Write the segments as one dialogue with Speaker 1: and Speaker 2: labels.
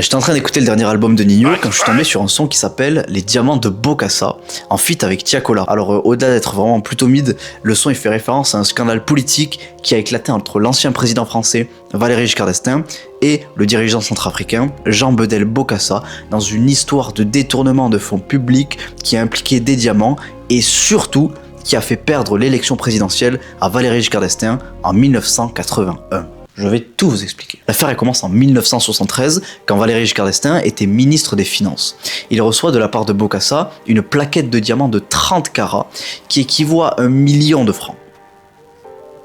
Speaker 1: J'étais en train d'écouter le dernier album de Ninho quand je suis tombé sur un son qui s'appelle Les Diamants de Bokassa, en feat avec Tiakola. Alors au-delà d'être vraiment plutôt mid, le son il fait référence à un scandale politique qui a éclaté entre l'ancien président français Valéry Giscard d'Estaing et le dirigeant centrafricain Jean Bedel Bokassa dans une histoire de détournement de fonds publics qui a impliqué des diamants et surtout qui a fait perdre l'élection présidentielle à Valéry Giscard d'Estaing en 1981. Je vais tout vous expliquer. L'affaire elle commence en 1973 quand Valéry Giscard d'Estaing était ministre des Finances. Il reçoit de la part de Bokassa une plaquette de diamants de 30 carats qui équivaut à 1 million de francs.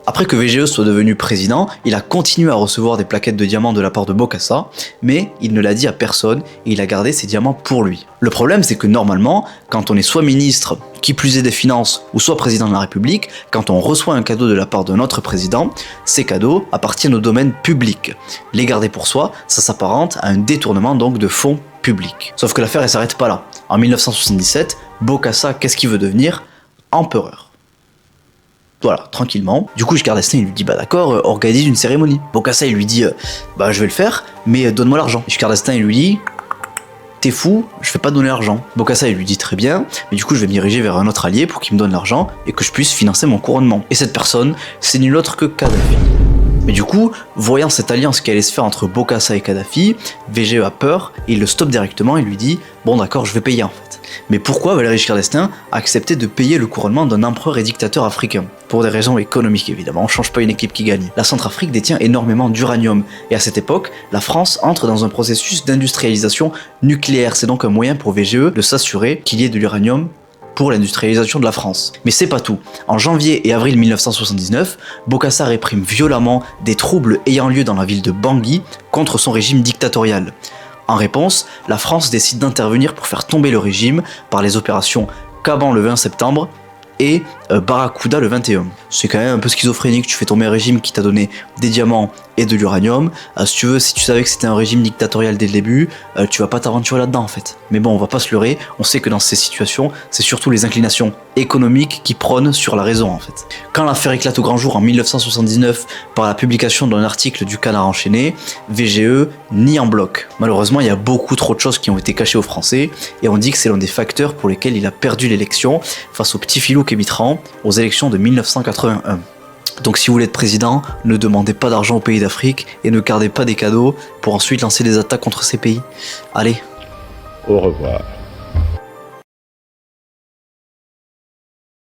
Speaker 1: Après que VGE soit devenu président, il a continué à recevoir des plaquettes de diamants de la part de Bokassa, mais il ne l'a dit à personne et il a gardé ces diamants pour lui. Le problème c'est que normalement, quand on est soit ministre, qui plus est des Finances, ou soit président de la République, quand on reçoit un cadeau de la part de notre président, ces cadeaux appartiennent au domaine public. Les garder pour soi, ça s'apparente à un détournement donc de fonds publics. Sauf que l'affaire elle s'arrête pas là. En 1977, Bokassa, qu'est-ce qu'il veut devenir? Empereur. Voilà, tranquillement. Du coup, Giscard d'Estaing, il lui dit, bah d'accord, organise une cérémonie. Bokassa, il lui dit, bah je vais le faire, mais donne-moi l'argent. Giscard d'Estaing, il lui dit, t'es fou, je vais pas donner l'argent. Bokassa, il lui dit, très bien, mais du coup, je vais me diriger vers un autre allié pour qu'il me donne l'argent et que je puisse financer mon couronnement. Et cette personne, c'est nul autre que Kadhafi. Mais du coup, voyant cette alliance qui allait se faire entre Bokassa et Kadhafi, VGE a peur et il le stoppe directement et lui dit, bon d'accord, je vais payer en fait. Mais pourquoi Valéry Giscard d'Estaing a accepté de payer le couronnement d'un empereur et dictateur africain? Pour des raisons économiques évidemment, on change pas une équipe qui gagne. La Centrafrique détient énormément d'uranium, et à cette époque, la France entre dans un processus d'industrialisation nucléaire. C'est donc un moyen pour VGE de s'assurer qu'il y ait de l'uranium pour l'industrialisation de la France. Mais c'est pas tout. En janvier et avril 1979, Bokassa réprime violemment des troubles ayant lieu dans la ville de Bangui contre son régime dictatorial. En réponse, la France décide d'intervenir pour faire tomber le régime par les opérations Caban le 20 septembre et Barracuda le 21. C'est quand même un peu schizophrénique, tu fais tomber un régime qui t'a donné des diamants et de l'uranium. Si tu veux, si tu savais que c'était un régime dictatorial dès le début, tu vas pas t'aventurer là-dedans en fait. Mais bon, on va pas se leurrer, on sait que dans ces situations, c'est surtout les inclinations économiques qui prônent sur la raison en fait. Quand l'affaire éclate au grand jour en 1979 par la publication d'un article du Canard enchaîné, VGE nie en bloc. Malheureusement, il y a beaucoup trop de choses qui ont été cachées aux Français et on dit que c'est l'un des facteurs pour lesquels il a perdu l'élection face au petit filou Kémitran aux élections de 1981. Donc si vous voulez être président, ne demandez pas d'argent aux pays d'Afrique et ne gardez pas des cadeaux pour ensuite lancer des attaques contre ces pays. Allez.
Speaker 2: Au revoir.